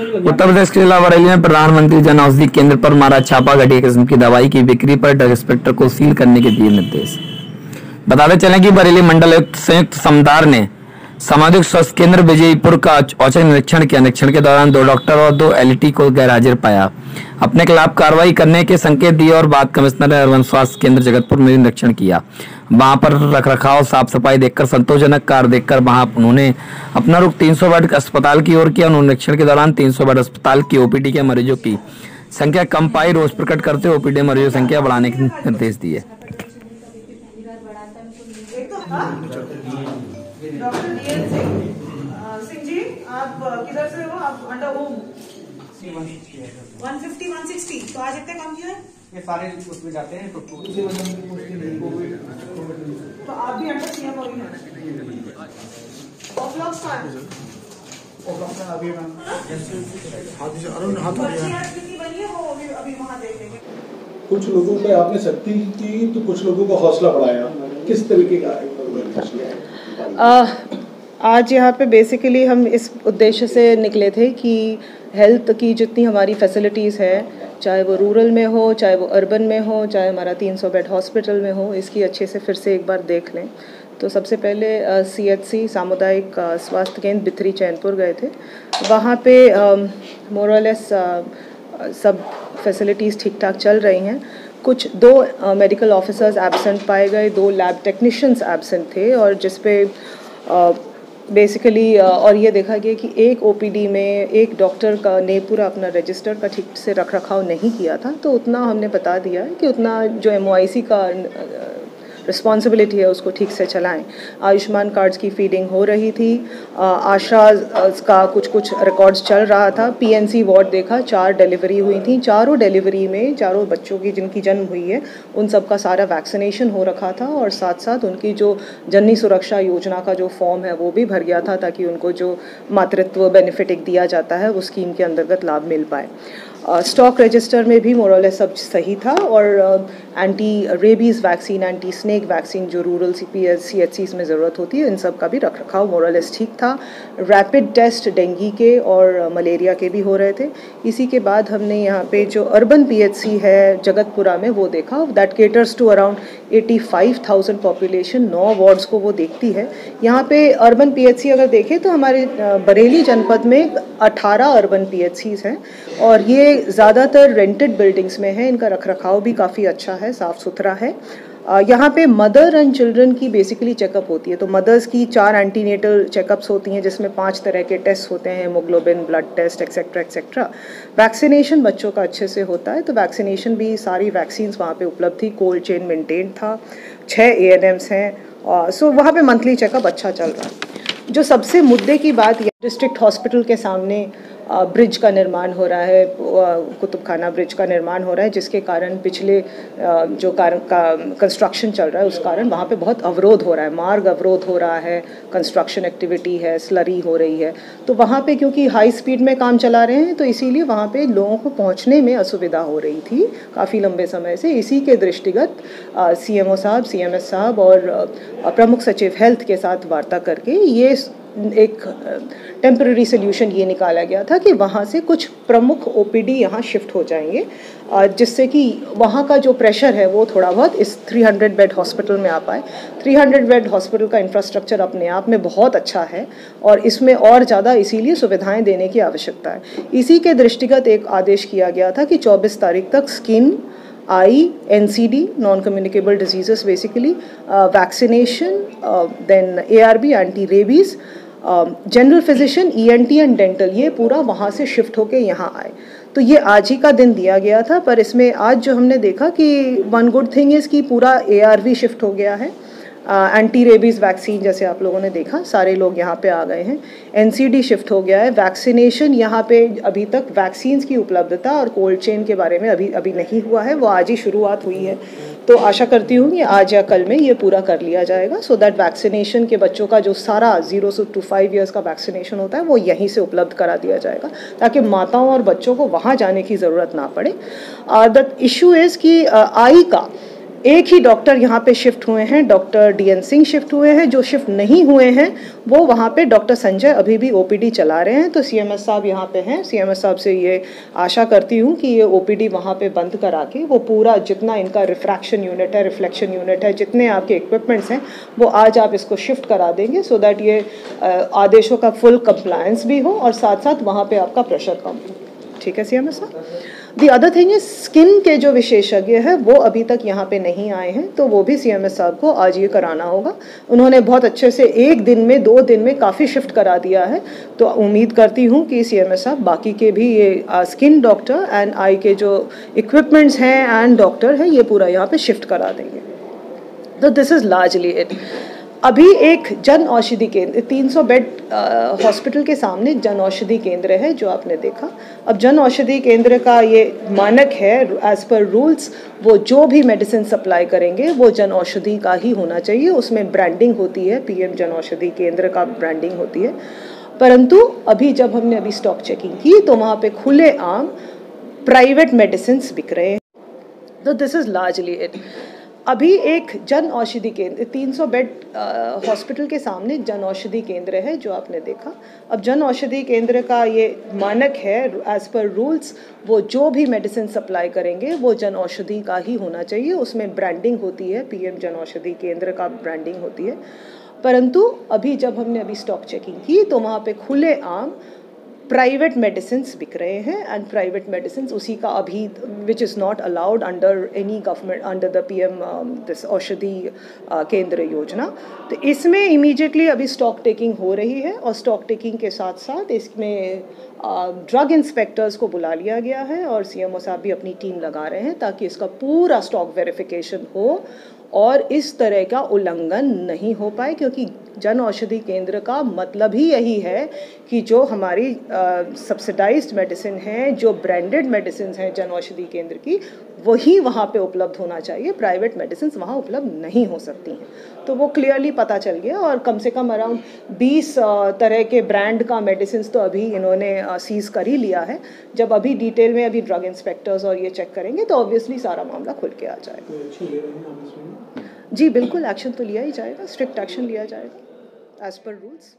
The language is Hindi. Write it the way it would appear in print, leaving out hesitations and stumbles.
उत्तर प्रदेश के जिला बरेली में प्रधानमंत्री जन औषधि केंद्र पर मारा छापा, घटिया किस्म की दवाई की बिक्री पर ड्रग इंस्पेक्टर को सील करने के दिए निर्देश। बताते चलें कि बरेली मंडल आयुक्त संयुक्त समदार ने सामुदायिक स्वास्थ्य केंद्र विजयपुर का औचक निरीक्षण किया। निरीक्षण के दौरान 2 डॉक्टर और 2 एलईटी को गैरहाजिर पाया, अपने खिलाफ कार्रवाई करने के संकेत दिए और बाद कमिश्नर ने अर्बन स्वास्थ्य केंद्र जगतपुर में निरीक्षण किया। वहां पर रखरखाव, साफ सफाई देखकर संतोषजनक कार्य देखकर वहां उन्होंने अपना रुख 300 बेड अस्पताल की ओर किया। उन्होंने निरीक्षण के दौरान 300 बेड अस्पताल की ओपीडी के मरीजों की संख्या कम पाई। रोष प्रकट करते हुए ओपीडी मरीजों की संख्या बढ़ाने के निर्देश दिए। डॉक्टर डीएन सिंह जी, आप किधर से हो? आप अंडर होम 150 160, तो आज इतने कम क्यों है? ये सारे उसमें जाते हैं तो आप भी अंडर सीएम हो ही हैं। ऑफलॉक्स का अभी बनी है, वो अभी वहाँ देख लेंगे। कुछ लोगों पे आपने सख्ती की तो कुछ लोगों का हौसला बढ़ाया, किस तरीके का आज यहाँ पे बेसिकली हम इस उद्देश्य से निकले थे कि हेल्थ की जितनी हमारी फैसिलिटीज़ है, चाहे वो रूरल में हो, चाहे वो अर्बन में हो, चाहे हमारा 300 बेड हॉस्पिटल में हो, इसकी अच्छे से फिर से एक बार देख लें। तो सबसे पहले सीएचसी सामुदायिक स्वास्थ्य केंद्र बिथरी चैनपुर गए थे। वहाँ पे मोर और लेस सब फैसिलिटीज़ ठीक ठाक चल रही हैं। कुछ 2 मेडिकल ऑफिसर्स एब्सेंट पाए गए, 2 लैब टेक्नीशियंस एब्सेंट थे, और जिस पे बेसिकली और ये देखा गया कि एक ओपीडी में एक डॉक्टर का ने पूरा अपना रजिस्टर का ठीक से रखरखाव नहीं किया था। तो उतना हमने बता दिया है कि उतना जो एमओआईसी का रिस्पॉन्सिबिलिटी है उसको ठीक से चलाएं। आयुष्मान कार्ड्स की फीडिंग हो रही थी, आशा का कुछ रिकॉर्ड्स चल रहा था। पीएनसी वार्ड देखा, 4 डिलीवरी हुई थी, चारों डिलीवरी में चारों बच्चों की जिनकी जन्म हुई है उन सब का सारा वैक्सीनेशन हो रखा था, और साथ साथ उनकी जो जननी सुरक्षा योजना का जो फॉर्म है वो भी भर गया था, ताकि उनको जो मातृत्व बेनिफिट एक दिया जाता है वो स्कीम के अंतर्गत लाभ मिल पाए। स्टॉक रजिस्टर में भी मोरलेस सब सही था, और anti rabies vaccine, anti snake vaccine जो रूरल सीएचसीज़ में ज़रूरत होती है, इन सब का भी रखरखाव मोरलेस ठीक था। रैपिड टेस्ट डेंगू के और मलेरिया के भी हो रहे थे। इसी के बाद हमने यहाँ पे जो अर्बन पीएचसी है जगतपुरा में वो देखा, that caters to around 85,000 population, 9 wards को वो देखती है। यहाँ पे अर्बन पीएचसी अगर देखें तो हमारे बरेली जनपद में 18 अर्बन पीएचसीज़ हैं, और ये ज़्यादातर रेंटेड बिल्डिंग्स में है। इनका रखरखाव भी काफ़ी अच्छा है, साफ़ सुथरा है। यहाँ पे मदर एंड चिल्ड्रन की बेसिकली चेकअप होती है। तो मदर्स की 4 एंटीनेटल चेकअप्स होती हैं, जिसमें 5 तरह के टेस्ट होते हैं, haemoglobin, blood test, etcetera etcetera. Vaccination बच्चों का अच्छे से होता है, तो वैक्सीनेशन भी सारी वैक्सीन्स वहाँ पे उपलब्ध थी, कोल्ड चेन मेंटेन था, 6 ANMs हैं। सो वहाँ पे मंथली चेकअप अच्छा चल रहा है। जो सबसे मुद्दे की बात, डिस्ट्रिक्ट हॉस्पिटल के सामने ब्रिज का निर्माण हो रहा है, कुतुबखाना ब्रिज का निर्माण हो रहा है, जिसके कारण पिछले जो कंस्ट्रक्शन चल रहा है उस कारण वहाँ पे बहुत अवरोध हो रहा है, मार्ग अवरोध हो रहा है, कंस्ट्रक्शन एक्टिविटी है, स्लरी हो रही है। तो वहाँ पे क्योंकि हाई स्पीड में काम चला रहे हैं, तो इसीलिए वहाँ पे लोगों को पहुँचने में असुविधा हो रही थी काफ़ी लंबे समय से। इसी के दृष्टिगत CMO साहब, CMS साहब और प्रमुख सचिव हेल्थ के साथ वार्ता करके ये एक टेम्पररी सोल्यूशन ये निकाला गया था कि वहाँ से कुछ प्रमुख ओपीडी यहाँ शिफ्ट हो जाएंगे, जिससे कि वहाँ का जो प्रेशर है वो थोड़ा बहुत इस 300 बेड हॉस्पिटल में आ पाए। 300 बेड हॉस्पिटल का इंफ्रास्ट्रक्चर अपने आप में बहुत अच्छा है, और इसमें और ज़्यादा इसीलिए सुविधाएं देने की आवश्यकता है। इसी के दृष्टिगत एक आदेश किया गया था कि 24 तारीख तक skin, eye, NCD, non communicable diseases basically, vaccination, then ARB, anti rabies, general physician, ENT and dental, ये पूरा वहाँ से शिफ्ट होके यहाँ आए। तो ये आज ही का दिन दिया गया था, पर इसमें आज जो हमने देखा कि वन गुड थिंग इज़ कि पूरा ARV शिफ्ट हो गया है, एंटी रेबीज़ वैक्सीन जैसे आप लोगों ने देखा सारे लोग यहाँ पे आ गए हैं, NCD शिफ्ट हो गया है, वैक्सीनेशन यहाँ पे अभी तक वैक्सीन्स की उपलब्धता और कोल्ड चेन के बारे में अभी नहीं हुआ है, वो आज ही शुरुआत हुई है। तो आशा करती हूँ कि आज या कल में ये पूरा कर लिया जाएगा, सो दैट वैक्सीनेशन के बच्चों का जो सारा 0 से 5 ईयर्स का वैक्सीनेशन होता है वो यहीं से उपलब्ध करा दिया जाएगा, ताकि माताओं और बच्चों को वहाँ जाने की ज़रूरत ना पड़े। द इशू इज़ कि आई का एक ही डॉक्टर यहाँ पे शिफ्ट हुए हैं, डॉक्टर DN सिंह शिफ्ट हुए हैं। जो शिफ्ट नहीं हुए हैं वो वहाँ पे डॉक्टर संजय अभी भी OPD चला रहे हैं। तो CMS साहब यहाँ पे हैं। CMS साहब से ये आशा करती हूँ कि ये OPD वहाँ पे बंद करा के वो पूरा जितना इनका रिफ्रैक्शन यूनिट है, रिफ्लेक्शन यूनिट है, जितने आपके इक्विपमेंट्स हैं वो आज आप इसको शिफ्ट करा देंगे, सो दैट ये आदेशों का फुल कंप्लायंस भी हो और साथ साथ वहाँ पे आपका प्रेशर कम हो। ठीक है CMS साहब। The other thing is skin के जो विशेषज्ञ हैं वो अभी तक यहाँ पे नहीं आए हैं, तो वो भी CMS साहब को आज ये कराना होगा। उन्होंने बहुत अच्छे से 1 दिन में 2 दिन में काफ़ी शिफ्ट करा दिया है, तो उम्मीद करती हूँ कि CMS साहब बाकी के भी ये स्किन डॉक्टर एंड आई के जो इक्विपमेंट्स हैं एंड डॉक्टर हैं ये पूरा यहाँ पे शिफ्ट करा देंगे। तो दिस इज़ लार्जली इट। अभी एक जन औषधि केंद्र 300 बेड हॉस्पिटल के सामने एक जन औषधि केंद्र है जो आपने देखा। अब जन औषधि केंद्र का ये मानक है, एज पर रूल्स वो जो भी मेडिसिन सप्लाई करेंगे वो जन औषधि का ही होना चाहिए। उसमें ब्रांडिंग होती है, PM जन औषधि केंद्र का ब्रांडिंग होती है। परंतु अभी जब हमने स्टॉक चेकिंग की तो वहाँ पे खुलेआम प्राइवेट मेडिसिन बिक रहे हैं। तो दिस इज़ लार्जली इट। अभी एक जन औषधि केंद्र 300 बेड हॉस्पिटल के सामने एक जन औषधि केंद्र है जो आपने देखा। अब जन औषधि केंद्र का ये मानक है, एज पर रूल्स वो जो भी मेडिसिन सप्लाई करेंगे वो जन औषधि का ही होना चाहिए। उसमें ब्रांडिंग होती है, PM जन औषधि केंद्र का ब्रांडिंग होती है। परंतु अभी जब हमने स्टॉक चेकिंग की तो वहाँ पे खुलेआम प्राइवेट मेडिसिन बिक रहे हैं एंड प्राइवेट मेडिसिन उसी का अभी which is not allowed under any government under the PM this औषधि केंद्र योजना। तो इसमें इमीडिएटली अभी स्टॉक टेकिंग हो रही है और स्टॉक टेकिंग के साथ साथ इसमें ड्रग इंस्पेक्टर्स को बुला लिया गया है और CMO साहब भी अपनी टीम लगा रहे हैं ताकि इसका पूरा स्टॉक वेरिफिकेशन हो और इस तरह का उल्लंघन नहीं हो पाए, क्योंकि जन औषधि केंद्र का मतलब ही यही है कि जो हमारी सब्सिडाइज्ड मेडिसिन है, जो ब्रांडेड मेडिसिन हैं जन औषधि केंद्र की, वही वहाँ पे उपलब्ध होना चाहिए। प्राइवेट मेडिसिन वहाँ उपलब्ध नहीं हो सकती हैं। तो वो क्लियरली पता चल गया और कम से कम अराउंड 20 तरह के ब्रांड का मेडिसिन तो अभी इन्होंने सीज कर ही लिया है। जब अभी डिटेल में अभी ड्रग इंस्पेक्टर्स और ये चेक करेंगे तो ऑब्वियसली सारा मामला खुल के आ जाएगा। जी बिल्कुल, एक्शन तो लिया ही जाएगा, स्ट्रिक्ट एक्शन लिया जाएगा एज पर रूल्स।